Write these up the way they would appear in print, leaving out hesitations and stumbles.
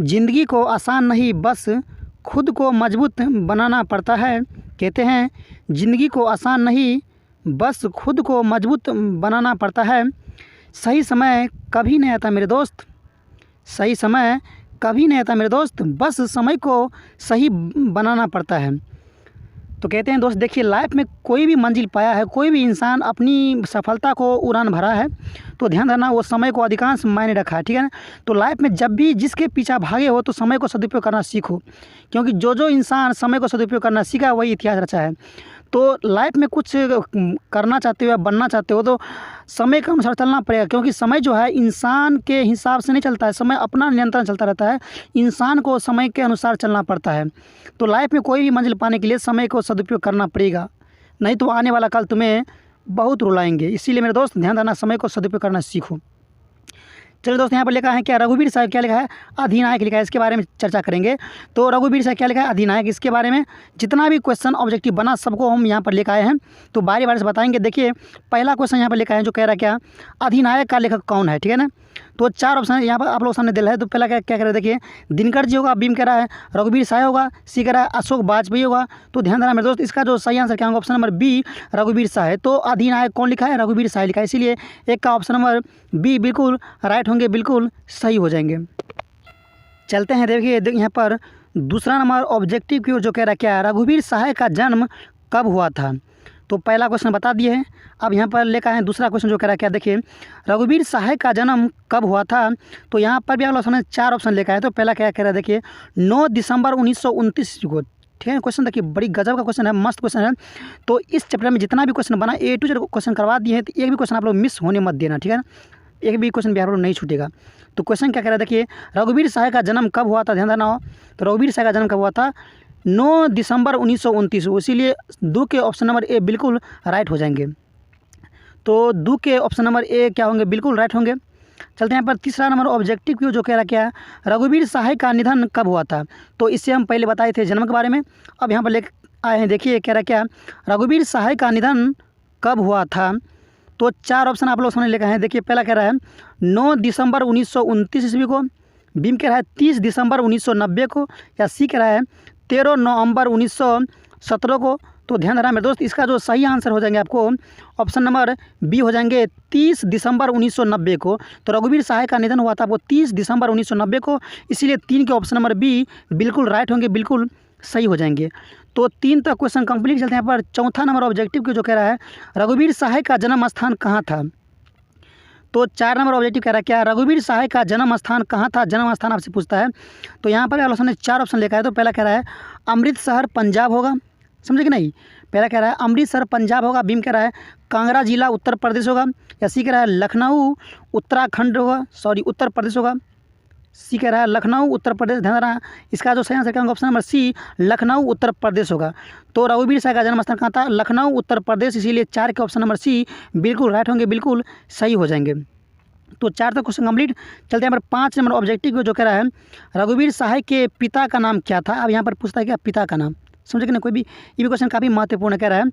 जिंदगी को आसान नहीं बस खुद को मजबूत बनाना पड़ता है। कहते हैं जिंदगी को आसान नहीं बस खुद को मजबूत बनाना पड़ता है। सही समय कभी नहीं आता मेरे दोस्त, सही समय कभी नहीं आता मेरे दोस्त, बस समय को सही बनाना पड़ता है। तो कहते हैं दोस्त देखिए, लाइफ में कोई भी मंजिल पाया है, कोई भी इंसान अपनी सफलता को उड़ान भरा है, तो ध्यान रखना वो समय को अधिकांश मायने रखा है, ठीक है ना। तो लाइफ में जब भी जिसके पीछे भागे हो तो समय को सदुपयोग करना सीखो, क्योंकि जो इंसान समय को सदुपयोग करना सीखा वही इतिहास रचा है। तो लाइफ में कुछ करना चाहते हो या बनना चाहते हो तो समय के अनुसार चलना पड़ेगा, क्योंकि समय जो है इंसान के हिसाब से नहीं चलता है, समय अपना नियंत्रण चलता रहता है, इंसान को समय के अनुसार चलना पड़ता है। तो लाइफ में कोई भी मंजिल पाने के लिए समय को सदुपयोग करना पड़ेगा, नहीं तो आने वाला कल तुम्हें बहुत रुलाएंगे। इसीलिए मेरे दोस्त ध्यान देना, समय को सदुपयोग करना सीखो। चलिए दोस्त, यहाँ पर लिखा है क्या, रघुवीर साहब क्या लिखा है, अधिनायक लिखा है, इसके बारे में चर्चा करेंगे। तो रघुवीर साहब क्या लिखा है, अधिनायक, इसके बारे में जितना भी क्वेश्चन ऑब्जेक्टिव बना सबको हम यहाँ पर लेकर आए हैं, तो बारी बारी से बताएंगे। देखिए पहला क्वेश्चन यहाँ पर लिखा है जो कह रहा है क्या, अधिनायक का लेखक कौन है, ठीक है ना। तो 4 ऑप्शन यहाँ पर आप लोग सामने दिया है। तो पहला क्या क्या कह रहे हैं, देखिए दिनकर जी होगा, बीम कह रहा है, रघुवीर साय होगा, सी कह रहा है अशोक वाजपेयी होगा। तो ध्यान देना मेरे दोस्त, इसका जो सही आंसर क्या होगा, ऑप्शन नंबर बी रघुवीर साय। तो अधिनायक कौन लिखा है, रघुवीर साय लिखा है, इसीलिए एक का ऑप्शन नंबर बी बिल्कुल राइट होंगे, बिल्कुल सही हो जाएंगे। चलते हैं, देखिए यहाँ पर दूसरा नंबर ऑब्जेक्टिव की ओर जो कह रहा है क्या, रघुवीर साय का जन्म कब हुआ था। तो पहला क्वेश्चन बता दिए हैं। अब यहाँ पर लेकर आए दूसरा क्वेश्चन जो कह रहा है क्या, देखिए रघुवीर साय का जन्म कब हुआ था। तो यहाँ पर भी आप लोग सामने 4 ऑप्शन लेकर आए। तो पहला क्या कह रहा है, देखिए 9 दिसंबर 1929 को, ठीक है। क्वेश्चन देखिए बड़ी गजब का क्वेश्चन है, मस्त क्वेश्चन है। तो इस चैप्टर में जितना भी क्वेश्चन बना A to Z क्वेश्चन करवा दिए हैं, तो एक भी क्वेश्चन आप लोग मिस होने मत देना, ठीक है ना, एक भी क्वेश्चन भी आप लोग नहीं छूटेगा। तो क्वेश्चन क्या कह रहा है, देखिए रघुवीर साय का जन्म कब हुआ था, ध्यान देना हो। तो रघुवीर साय का जन्म कब हुआ था, 9 दिसंबर 1929, इसीलिए 2 के ऑप्शन नंबर ए बिल्कुल राइट हो जाएंगे। तो 2 के ऑप्शन नंबर ए क्या होंगे, बिल्कुल राइट होंगे। चलते हैं यहाँ पर तीसरा नंबर ऑब्जेक्टिव की जो कह रहा क्या है, रघुवीर साय का निधन कब हुआ था। तो इससे हम पहले बताए थे जन्म के बारे में, अब यहाँ पर ले आए हैं, देखिए कह रहा क्या, रघुवीर साय का निधन कब हुआ था। तो 4 ऑप्शन आप लोग सामने लेकर हैं। देखिए पहला कह रहा है 9 दिसंबर 1929 ईस्वी को, बीम कह रहा है 30 दिसंबर 1990 को, या सी कह रहा है 13 नवंबर 1917 को। तो ध्यान रखना मेरे दोस्त, इसका जो सही आंसर हो जाएंगे आपको ऑप्शन नंबर बी हो जाएंगे 30 दिसंबर 1990 को। तो रघुवीर साय का निधन हुआ था वो 30 दिसंबर 1990 को, इसीलिए 3 के ऑप्शन नंबर बी बिल्कुल राइट होंगे, बिल्कुल सही हो जाएंगे। तो 3 तक क्वेश्चन कंप्लीट। चलते हैं यहाँ पर चौथा नंबर ऑब्जेक्टिव की जो कह रहा है, रघुवीर साय का जन्म स्थान कहाँ था। तो 4 नंबर ऑब्जेक्टिव कह रहा है क्या, रघुवीर साय का जन्म स्थान कहाँ था, जन्म स्थान आपसे पूछता है। तो यहाँ पर आलोचना ने 4 ऑप्शन लेकर है। तो पहला कह रहा है अमृतसर पंजाब होगा, समझे कि नहीं, पहला कह रहा है अमृतसर पंजाब होगा, बीम कह रहा है कांगड़ा जिला उत्तर प्रदेश होगा, या सी कह रहा है लखनऊ उत्तराखंड होगा, सॉरी उत्तर प्रदेश होगा, सी कह रहा है लखनऊ उत्तर प्रदेश। ध्यान रहा, इसका जो सही आंसर क्या होगा, option number C Lucknow Uttar Pradesh होगा। तो रघुवीर साय का जन्म स्थान कहाँ था, लखनऊ उत्तर प्रदेश, इसीलिए 4 के ऑप्शन नंबर सी बिल्कुल राइट होंगे, बिल्कुल सही हो जाएंगे। तो 4 तक क्वेश्चन कंप्लीट। चलते हैं यहाँ पर 5 नंबर ऑब्जेक्टिव जो कह रहा है, रघुवीर साय के पिता का नाम क्या था। अब यहाँ पर पूछता है क्या, पिता का नाम, समझे कि नहीं, कोई भी ये भी क्वेश्चन काफ़ी महत्वपूर्ण कह रहा है,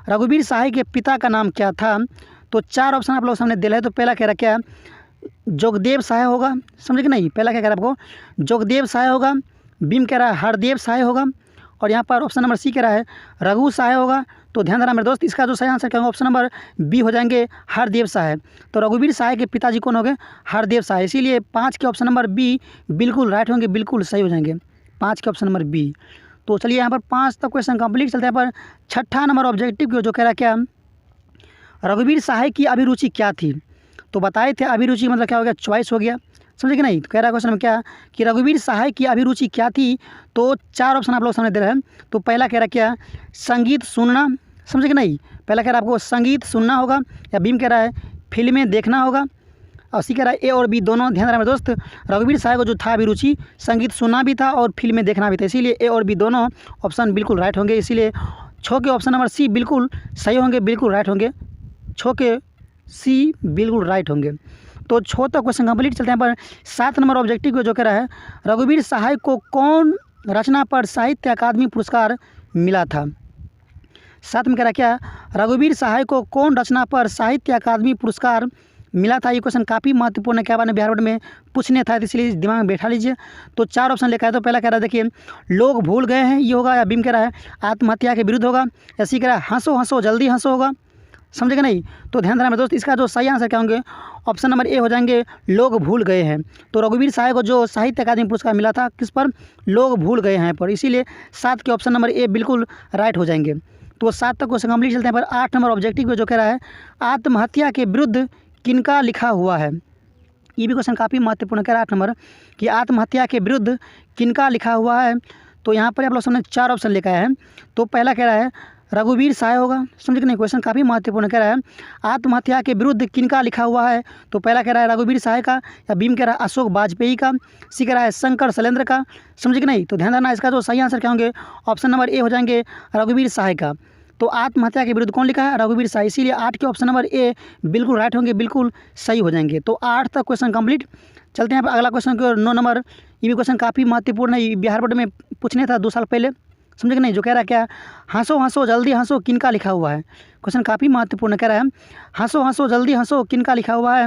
रघुवीर साय के पिता का नाम क्या था। तो 4 ऑप्शन आप लोग सामने दिया है। तो पहला कह रहा है क्या, जोगदेव साय होगा, समझे कि नहीं, पहला क्या कह रहा है आपको, जोगदेव साय होगा, बीम कह रहा है हरदेव साय होगा, और यहाँ पर ऑप्शन नंबर सी कह रहा है रघु साय होगा। तो ध्यान देना मेरे दोस्त, इसका जो सही आंसर क्या होगा, ऑप्शन नंबर बी हो जाएंगे हरदेव साय। तो रघुवीर साय के पिताजी कौन हो गए, हरदेव साय, इसीलिए 5 के ऑप्शन नंबर बी बिल्कुल राइट होंगे, बिल्कुल सही हो जाएंगे, 5 के ऑप्शन नंबर बी। तो चलिए यहाँ पर 5 तक क्वेश्चन कंप्लीट। चलते हैं यहाँ पर छठा नंबर ऑब्जेक्टिव की जो कह रहा क्या, रघुवीर साय की अभिरुचि क्या थी। तो बताए थे अभिरुचि मतलब क्या हो गया, चॉइस हो गया, समझे कि नहीं। तो कह रहा है क्वेश्चन में क्या कि रघुवीर साय की अभिरुचि क्या थी। तो 4 ऑप्शन आप लोग सामने दे रहे हैं। तो पहला कह रहा क्या, संगीत सुनना, समझे कि नहीं, पहला कह रहा है आपको संगीत सुनना होगा, या बीम कह रहा है फिल्में देखना होगा, और सी कह रहा है ए और बी दोनों। ध्यान रहा मेरे दोस्त, रघुवीर साय को जो था अभिरुचि संगीत सुनना भी था और फिल्में देखना भी था, इसीलिए ए और बी दोनों ऑप्शन बिल्कुल राइट होंगे, इसीलिए 6 के ऑप्शन नंबर सी बिल्कुल सही होंगे, बिल्कुल राइट होंगे, 6 के सी बिल्कुल राइट होंगे। तो 6 तक क्वेश्चन कंप्लीट। चलते हैं पर 7 नंबर ऑब्जेक्टिव को जो कह रहा है, रघुवीर साय को कौन रचना पर साहित्य अकादमी पुरस्कार मिला था। 7 में कह रहा क्या, रघुवीर साय को कौन रचना पर साहित्य अकादमी पुरस्कार मिला था। ये क्वेश्चन काफ़ी महत्वपूर्ण है, क्या बात है, बिहार बोर्ड में पूछने था, तो इसलिए दिमाग में बैठा लीजिए। तो 4 ऑप्शन लिखा है। तो पहला कह रहा है देखिए, लोग भूल गए हैं, ये होगा। या बीम कह रहा है आत्महत्या के विरुद्ध होगा। या सी कह रहा है हंसो हंसो जल्दी हंसो होगा। समझेगा नहीं? तो ध्यान देना मेरे दोस्त, इसका जो सही आंसर क्या होंगे, ऑप्शन नंबर ए हो जाएंगे, लोग भूल गए हैं। तो रघुवीर साय को जो साहित्य अकादमी पुरस्कार मिला था किस पर, लोग भूल गए हैं पर, इसीलिए 7 के ऑप्शन नंबर ए बिल्कुल राइट हो जाएंगे। तो 7 तक क्वेश्चन कंप्लीट चलते हैं। पर 8 नंबर ऑब्जेक्टिव जो कह रहा है, आत्महत्या के विरुद्ध किनका लिखा हुआ है। ये भी क्वेश्चन काफ़ी महत्वपूर्ण कह रहा है 8 नंबर, कि आत्महत्या के विरुद्ध किनका लिखा हुआ है। तो यहाँ पर आप लोग सामने 4 ऑप्शन लेकर आए हैं। तो पहला कह रहा है रघुवीर साय होगा। समझे कि नहीं? क्वेश्चन काफ़ी महत्वपूर्ण कह रहा है, आत्महत्या के विरुद्ध किनका लिखा हुआ है। तो पहला कह रहा है रघुवीर साय का। या बीम कह रहा है अशोक वाजपेयी का। सी कह रहा है शंकर शैलेंद्र का। समझे कि नहीं? तो ध्यान देना, इसका जो सही आंसर क्या होंगे, ऑप्शन नंबर ए हो जाएंगे, रघुवीर साय का। तो आत्महत्या के विरुद्ध कौन लिखा है, रघुवीर साय, इसीलिए 8 के ऑप्शन नंबर ए बिल्कुल राइट होंगे, बिल्कुल सही हो जाएंगे। तो 8 तक क्वेश्चन कंप्लीट। चलते हैं अगला क्वेश्चन को 9 नंबर। ये भी क्वेश्चन काफ़ी महत्वपूर्ण है, बिहार बोर्ड में पूछने था 2 साल पहले। समझे कि नहीं? जो कह रहा है क्या, हंसो हंसो जल्दी हंसो किनका लिखा हुआ है। क्वेश्चन काफ़ी महत्वपूर्ण कह रहा है, हंसो हंसो जल्दी हंसो किनका लिखा हुआ है।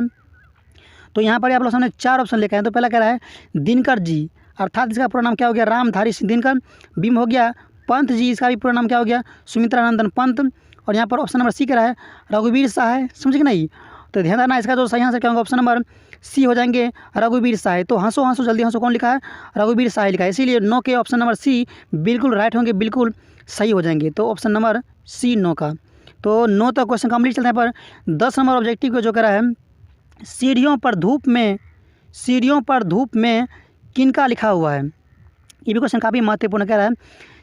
तो यहाँ पर आप लोग सामने 4 ऑप्शन लेकर आए। तो पहला कह रहा है दिनकर जी, अर्थात इसका पूरा नाम क्या हो गया, रामधारी सिंह दिनकर। बीम हो गया पंत जी, इसका भी पूरा नाम क्या हो गया, सुमित्रानंदन पंत। और यहाँ पर ऑप्शन नंबर सी कह रहा है रघुवीर साय। समझे कि नहीं? तो ध्यान देना, इसका जो सही आंसर क्या होगा, ऑप्शन नंबर सी हो जाएंगे, रघुवीर साय। तो हंसो हंसो जल्दी हंसो कौन लिखा है, रघुवीर साय लिखा है, इसीलिए 9 के ऑप्शन नंबर सी बिल्कुल राइट होंगे, बिल्कुल सही हो जाएंगे। तो ऑप्शन नंबर सी 9 का। तो 9 तक क्वेश्चन कंप्लीट चलते हैं। पर 10 नंबर ऑब्जेक्टिव को जो कह रहा है, सीढ़ियों पर धूप में किनका लिखा हुआ है। ये भी क्वेश्चन काफ़ी महत्वपूर्ण कह रहा है,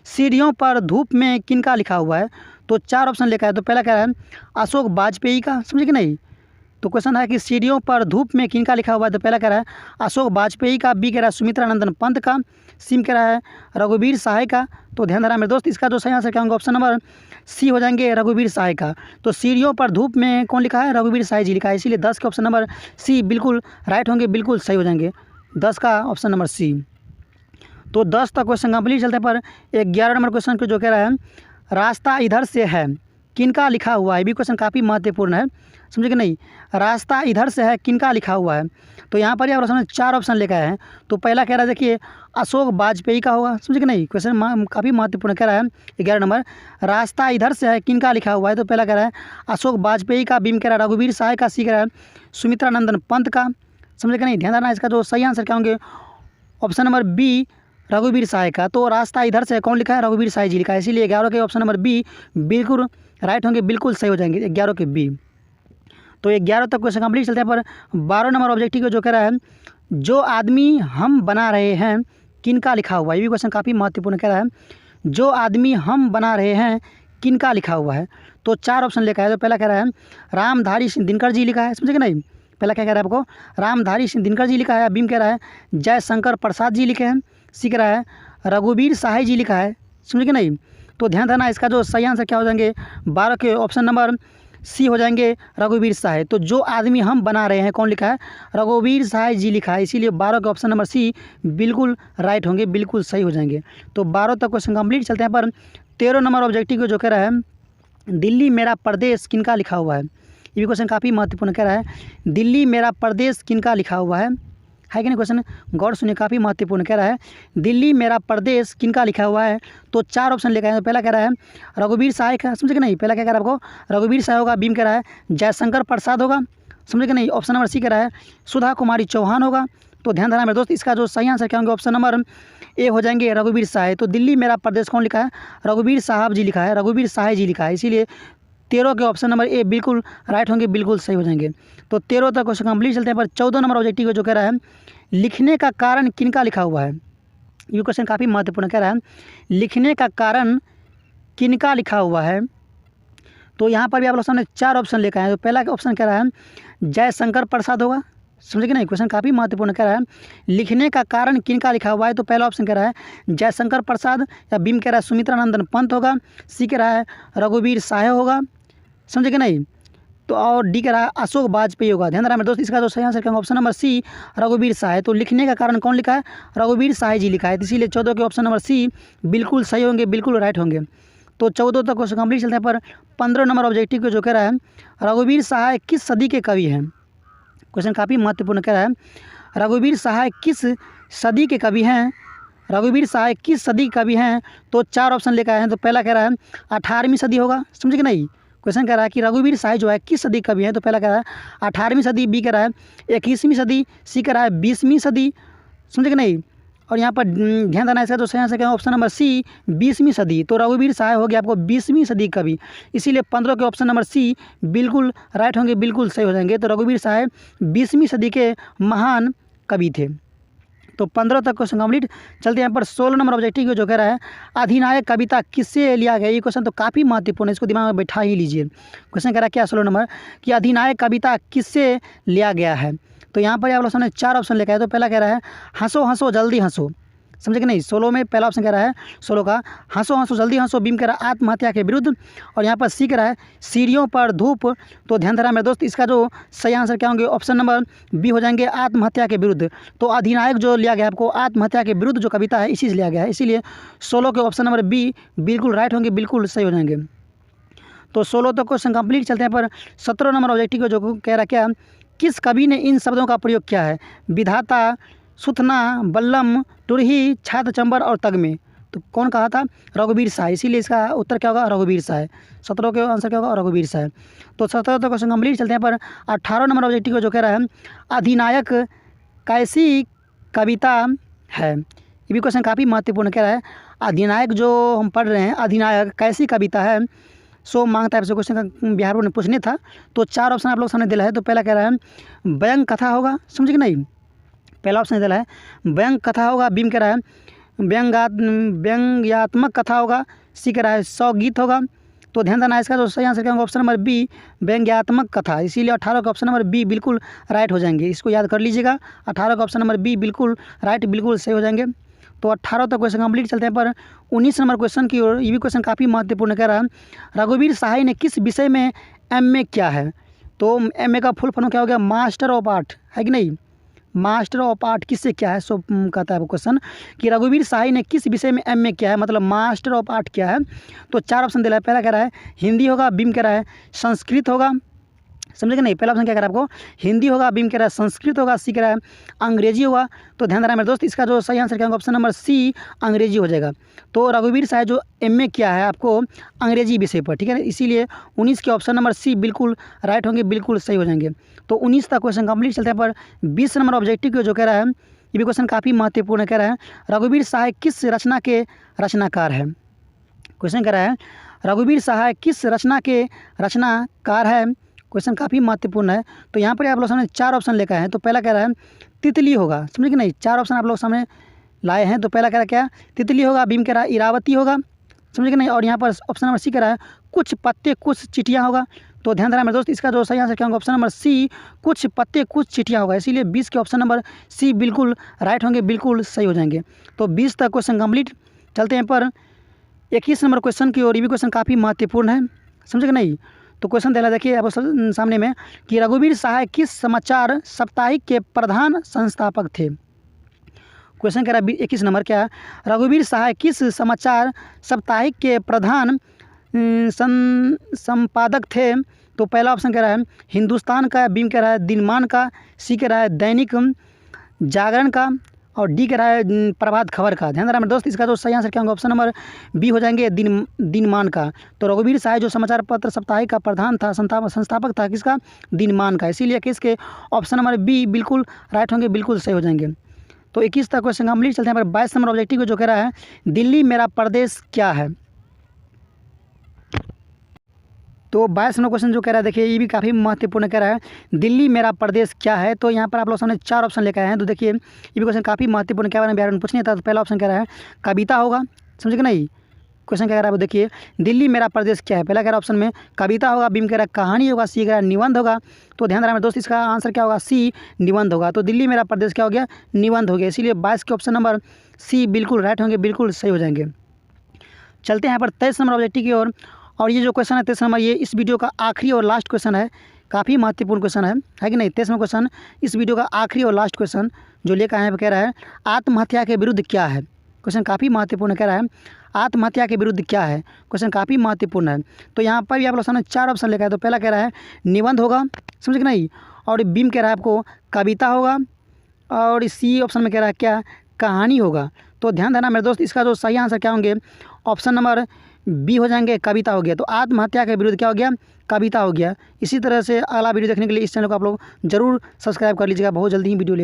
सीढ़ियों पर धूप में किनका लिखा हुआ है। तो 4 ऑप्शन लेकर है। तो पहला कह रहा है अशोक वाजपेयी का। समझे कि नहीं? तो क्वेश्चन है कि सीढ़ियों पर धूप में किनका लिखा हुआ है। तो पहला कह रहा है अशोक वाजपेयी का। बी कह रहा है सुमित्रानंदन पंत का। सी कह रहा है रघुवीर साय का। तो ध्यान देना मेरे दोस्त, इसका जो सही आंसर क्या होगा, ऑप्शन नंबर सी हो जाएंगे, रघुवीर साय का। तो सीढ़ियों पर धूप में कौन लिखा है, रघुवीर साय जी लिखा है, इसीलिए 10 के ऑप्शन नंबर सी बिल्कुल राइट होंगे, बिल्कुल सही हो जाएंगे, 10 का ऑप्शन नंबर सी। तो 10 तक क्वेश्चन कंप्लीट चलते हैं। पर 11 नंबर क्वेश्चन को जो कह रहा है, रास्ता इधर से है किनका लिखा हुआ है। भी क्वेश्चन काफ़ी महत्वपूर्ण है। समझे कि नहीं? रास्ता इधर से है किनका लिखा हुआ है। तो यहाँ पर आप 4 ऑप्शन लेकर आए हैं। तो पहला कह रहा है देखिए अशोक वाजपेयी का होगा। समझे कि नहीं? क्वेश्चन काफ़ी महत्वपूर्ण कह रहा है। 11 नंबर, रास्ता इधर से है किनका लिखा हुआ है। तो पहला कह रहा है अशोक वाजपेयी का। बीम कह रहा है रघुवीर साय का। सी कह रहा है सुमित्रानंदन पंत का। समझे कि नहीं? ध्यान देना, इसका जो सही आंसर क्या होंगे, ऑप्शन नंबर बी, रघुवीर साय का। तो रास्ता इधर से कौन लिखा है, रघुवीर साय जी लिखा है, इसीलिए 11 के ऑप्शन नंबर बी बिल्कुल राइट होंगे, बिल्कुल सही हो जाएंगे, 11 के बी। तो 11 तक क्वेश्चन कंप्लीट चलते हैं। पर 12 नंबर ऑब्जेक्टिव को जो कह रहा है, जो आदमी हम बना रहे हैं किनका लिखा हुआ है। ये भी क्वेश्चन काफ़ी महत्वपूर्ण कह रहा है, जो आदमी हम बना रहे हैं किनका लिखा हुआ है। तो 4 ऑप्शन लेकर है। तो पहला कह रहा है रामधारी सिंह दिनकर जी लिखा है। समझे कि नहीं? पहला क्या कह रहा है आपको, रामधारी सिंह दिनकर जी लिखा है। बीम कह रहा है जयशंकर प्रसाद जी लिखे हैं। सी कह रहा है रघुवीर साय जी लिखा है। समझे कि नहीं? तो ध्यान देना, इसका जो सही आंसर क्या हो जाएंगे, 12 के ऑप्शन नंबर सी हो जाएंगे, रघुवीर साय। तो जो आदमी हम बना रहे हैं कौन लिखा है, रघुवीर साय जी लिखा है, इसीलिए 12 के ऑप्शन नंबर सी बिल्कुल राइट होंगे, बिल्कुल सही हो जाएंगे। तो 12 तक क्वेश्चन कंप्लीट चलते हैं। पर 13 नंबर ऑब्जेक्टिव को जो कह रहा है, दिल्ली मेरा प्रदेश किनका लिखा हुआ है। ये भी क्वेश्चन काफ़ी महत्वपूर्ण कह रहा है, दिल्ली मेरा प्रदेश किनका लिखा हुआ है कि नहीं? क्वेश्चन गौर सुनिए, काफ़ी महत्वपूर्ण कह रहा है, दिल्ली मेरा प्रदेश किनका लिखा हुआ है। तो 4 ऑप्शन लेकर आए। तो पहला कह रहा है रघुवीर साय का। समझे कि नहीं? पहला क्या कह रहा है आपको, रघुवीर साय होगा। बीम कह रहा है जयशंकर प्रसाद होगा। समझे कि नहीं? ऑप्शन नंबर सी कह रहा है सुधा कुमारी चौहान होगा। तो ध्यान देना मेरे दोस्त, इसका जो सही आंसर क्या होंगे, ऑप्शन नंबर ए हो जाएंगे, रघुवीर साय। तो दिल्ली मेरा प्रदेश कौन लिखा है, रघुवीर साहब जी लिखा है, रघुवीर साय जी लिखा है, इसीलिए 13 के ऑप्शन नंबर ए बिल्कुल राइट होंगे, बिल्कुल सही हो जाएंगे। तो 13 तक क्वेश्चन कंप्लीट चलते हैं। पर 14 नंबर ऑब्जेक्टिव जो कह रहा है, लिखने का कारण किनका लिखा हुआ है। ये क्वेश्चन काफ़ी महत्वपूर्ण कह रहा है, लिखने का कारण किनका लिखा हुआ है। तो यहाँ पर भी आप लोग सामने 4 ऑप्शन लेकर आए। तो पहला ऑप्शन कह रहा है जयशंकर प्रसाद होगा। समझे कि नहीं? क्वेश्चन काफ़ी महत्वपूर्ण कह रहा है, लिखने का कारण किनका लिखा हुआ है। तो पहला ऑप्शन कह रहा है जयशंकर प्रसाद। या बीम कह रहा है सुमित्रानंदन पंत होगा। सी कह रहा है रघुवीर साय होगा। समझे कि नहीं? तो और डी कह रहा है अशोक वाजपेयी होगा। ध्यान रहा मेरे दोस्त, इसका जो सही आंसर क्या होगा, ऑप्शन नंबर सी, रघुवीर साय। तो लिखने का कारण कौन लिखा है, रघुवीर साय जी लिखा है, इसीलिए 14 के ऑप्शन नंबर सी बिल्कुल सही होंगे, बिल्कुल राइट होंगे। तो 14 तक क्वेश्चन कंप्लीट चलते हैं। पर 15 नंबर ऑब्जेक्टिव को जो कह रहा है, रघुवीर साय किस सदी के कवि हैं। क्वेश्चन काफ़ी महत्वपूर्ण कह रहा है, रघुवीर सहाय किस सदी के कवि हैं? रघुवीर सहाय किस सदी के कवि हैं? तो 4 ऑप्शन लेकर आए हैं। तो पहला कह रहा है 18वीं सदी होगा, समझे कि नहीं। क्वेश्चन कह रहा है कि रघुवीर सहाय जो है किस सदी कवि हैं? तो पहला कह रहा है 18वीं सदी, बी कह रहा है 21वीं सदी, सी कह रहा है 20वीं सदी, समझे कि नहीं। और यहाँ पर ध्यान देना इसका जो सही आंसर क्या है, ऑप्शन नंबर सी 20वीं सदी। तो रघुवीर सहाय हो गया आपको 20वीं सदी कवि, इसीलिए 15 के ऑप्शन नंबर सी बिल्कुल राइट होंगे, बिल्कुल सही हो जाएंगे। तो रघुवीर सहाय 20वीं सदी के महान कवि थे। तो 15 तक क्वेश्चन कंप्लीट। चलते हैं यहाँ पर 16 नंबर ऑब्जेक्टिव जो कह रहा है, अधिनायक कविता किससे लिया गया? ये क्वेश्चन तो काफ़ी महत्वपूर्ण है, इसको दिमाग में बैठा ही लीजिए। क्वेश्चन कह रहा है क्या 16 नंबर कि अधिनायक कविता किससे लिया गया है? तो यहाँ पर आप लोग सामने 4 ऑप्शन लेकर आए। तो पहला कह रहा है हंसो हंसो जल्दी हंसो, समझे कि नहीं। 16 में पहला ऑप्शन कह रहा है 16 का हंसो हंसो जल्दी हंसो, बीम कह रहा है आत्महत्या के विरुद्ध। और यहाँ पर सी कह रहा है सीढ़ियों पर धूप। तो ध्यान धरा मेरे दोस्त, इसका जो सही आंसर क्या होंगे, ऑप्शन नंबर बी हो जाएंगे आत्महत्या के विरुद्ध। तो अधिनायक जो लिया गया आपको आत्महत्या के विरुद्ध जो कविता है इसी से लिया गया है, इसीलिए 16 के ऑप्शन नंबर बी बिल्कुल राइट होंगे, बिल्कुल सही हो जाएंगे। तो 16 तक क्वेश्चन कंप्लीट। चलते हैं पर 17 नंबर ऑब्जेक्टिव जो कह रहा है क्या, किस कवि ने इन शब्दों का प्रयोग किया है? विधाता, सुथना, बल्लम, टुरही, छात्र चंबर और तग में। तो कौन कहा था? रघुवीर सहाय, इसीलिए इसका उत्तर क्या होगा, रघुवीर सहाय। 17 के आंसर क्या होगा, रघुवीर सहाय। तो 17 तक क्वेश्चन कंप्लीट। चलते हैं पर 18 नंबर ऑब्जेक्टिव जो कह रहा है, अधिनायक कैसी कविता है? ये भी क्वेश्चन काफ़ी महत्वपूर्ण कह रहा है, अधिनायक जो हम पढ़ रहे हैं, अधिनायक कैसी कविता है? सो मांगता है आपसे क्वेश्चन का बिहार बोर्ड ने पूछने था। तो 4 ऑप्शन आप लोग सामने दिला है। तो पहला कह रहा है व्यंग कथा होगा, समझे कि नहीं। पहला ऑप्शन दिला है व्यंग कथा होगा, बीम कह रहा है व्यंग्यात्मक कथा होगा, सी कह रहा है 100 गीत होगा। तो ध्यान देना इसका जो सही आंसर क्या होगा, ऑप्शन नंबर बी व्यंग्यात्मक कथा, इसीलिए 18 का ऑप्शन नंबर बी बिल्कुल राइट हो जाएंगे। इसको याद कर लीजिएगा, 18 का ऑप्शन नंबर बी बिल्कुल राइट, बिल्कुल सही हो जाएंगे। तो 18 तक क्वेश्चन कंप्लीट। चलते हैं पर 19 नंबर क्वेश्चन की ओर। ये भी क्वेश्चन काफ़ी महत्वपूर्ण कह रहा है, रघुवीर सहाय ने किस विषय में एमए किया है? तो एमए का फुल फॉर्म क्या हो गया, मास्टर ऑफ आर्ट, है कि नहीं। मास्टर ऑफ आर्ट किससे क्या है? सो कहता है वो क्वेश्चन कि रघुवीर सहाय ने किस विषय में एमए किया है, मतलब मास्टर ऑफ आर्ट क्या है? तो 4 ऑप्शन दिला है। पहला कह रहा है हिंदी होगा, बीम कह रहा है संस्कृत होगा, समझे कि नहीं। पहला ऑप्शन क्या कह रहा है आपको, हिंदी होगा, बीम कह रहा है संस्कृत होगा, सी कह रहा है अंग्रेजी होगा। तो ध्यान देना मेरे दोस्त, इसका जो सही आंसर क्या होगा, ऑप्शन नंबर सी अंग्रेजी हो जाएगा। तो रघुवीर सहाय जो एमए किया है आपको अंग्रेजी विषय पर, ठीक है, इसीलिए 19 के ऑप्शन नंबर सी बिल्कुल राइट होंगे, बिल्कुल सही हो जाएंगे। तो 19 तक क्वेश्चन कंप्लीट। चलते हैं पर 20 नंबर ऑब्जेक्टिव जो कह रहा है, ये भी क्वेश्चन काफ़ी महत्वपूर्ण कह रहा है, रघुवीर सहाय किस रचना के रचनाकार है? क्वेश्चन कह रहा है रघुवीर सहाय किस रचना के रचनाकार है? क्वेश्चन काफ़ी महत्वपूर्ण है। तो यहाँ पर आप लोग सामने 4 ऑप्शन लेकर आए हैं। तो पहला कह रहा है तितली होगा, समझे कि नहीं। 4 ऑप्शन आप लोग सामने लाए हैं। तो पहला कह रहा है क्या, तितली होगा, बीम कह रहा है इरावती होगा, समझे कि नहीं। और यहाँ पर ऑप्शन नंबर सी कह रहा है कुछ पत्ते कुछ चिटियाँ होगा। तो ध्यान देना मेरे दोस्त, इसका जो सही आंसर क्या होगा, ऑप्शन नंबर सी कुछ पत्ते कुछ चिटियाँ होगा, इसीलिए 20 के ऑप्शन नंबर सी बिल्कुल राइट होंगे, बिल्कुल सही हो जाएंगे। तो 20 तक क्वेश्चन कंप्लीट। चलते हैं पर 21 नंबर क्वेश्चन की ओर। ये भी क्वेश्चन काफ़ी महत्वपूर्ण है, समझे कि नहीं। तो क्वेश्चन दिला देखिए आप सामने में कि रघुवीर सहाय किस समाचार साप्ताहिक के प्रधान संस्थापक थे? क्वेश्चन कह रहा है 21 नंबर क्या, रघुवीर सहाय किस समाचार साप्ताहिक के प्रधान संपादक थे? तो पहला ऑप्शन कह रहा है हिंदुस्तान का, बीम कह रहा है दिनमान का, सी कह रहा है दैनिक जागरण का, और डी कह रहा है प्रभात खबर का। ध्यान देना मेरे दोस्त, इसका जो सही आंसर क्या होगा, ऑप्शन नंबर बी हो जाएंगे दिनमान का। तो रघुवीर सहाय जो समाचार पत्र साप्ताहिक का प्रधान था, संस्थापक था किसका, दिनमान का, इसीलिए किसके ऑप्शन नंबर बी बिल्कुल राइट होंगे, बिल्कुल सही हो जाएंगे। तो 21 तक क्वेश्चन कंप्लीट। चलते हैं पर 22 नंबर ऑब्जेक्टिव जो कह रहा है दिल्ली मेरा प्रदेश क्या है? तो 22 नंबर क्वेश्चन जो कह रहा है देखिए, ये भी काफ़ी महत्वपूर्ण कह रहा है, दिल्ली मेरा प्रदेश क्या है? तो यहाँ पर आप लोग सामने 4 ऑप्शन लेकर आए हैं। तो देखिए ये भी क्वेश्चन काफ़ी महत्वपूर्ण क्या बिहार में पूछने था। तो पहला ऑप्शन कह रहा है कविता होगा, समझे कि नहीं। क्वेश्चन क्या कह रहा है, देखिए दिल्ली मेरा प्रदेश क्या है? पहला कह रहा है ऑप्शन में कविता होगा, बीम कह रहा है कहानी होगा, सी कह रहा है निबंध होगा। तो ध्यान रहा है दोस्त, इसका आंसर क्या होगा, सी निबंध होगा। तो दिल्ली मेरा प्रदेश क्या हो गया, निबंध हो गया, इसीलिए 22 के ऑप्शन नंबर सी बिल्कुल राइट होंगे, बिल्कुल सही हो जाएंगे। चलते हैं यहाँ पर 23 नंबर ऑब्जेक्टिव की ओर। और ये जो क्वेश्चन है 23 नंबर, ये इस वीडियो का आखिरी और लास्ट क्वेश्चन है, काफ़ी महत्वपूर्ण क्वेश्चन है कि नहीं। 23 नंबर क्वेश्चन इस वीडियो का आखिरी और लास्ट क्वेश्चन जो लेकर आए हैं, कह रहा है आत्महत्या के विरुद्ध क्या है? क्वेश्चन काफ़ी महत्वपूर्ण कह रहा है, आत्महत्या के विरुद्ध क्या है। क्वेश्चन काफ़ी महत्वपूर्ण है। तो यहाँ पर भी आप लोग सामने 4 ऑप्शन लिखा है। तो पहला कह रहा है निबंध होगा, समझ कि नहीं, और बी में कह रहा है आपको कविता होगा, और सी ऑप्शन में कह रहा है क्या, कहानी होगा। तो ध्यान देना मेरे दोस्त, इसका जो सही आंसर क्या होंगे, ऑप्शन नंबर बी हो जाएंगे, कविता हो गया। तो आत्महत्या के विरुद्ध क्या हो गया, कविता हो गया। इसी तरह से अगला वीडियो देखने के लिए इस चैनल को आप लोग जरूर सब्सक्राइब कर लीजिएगा, बहुत जल्दी ही वीडियो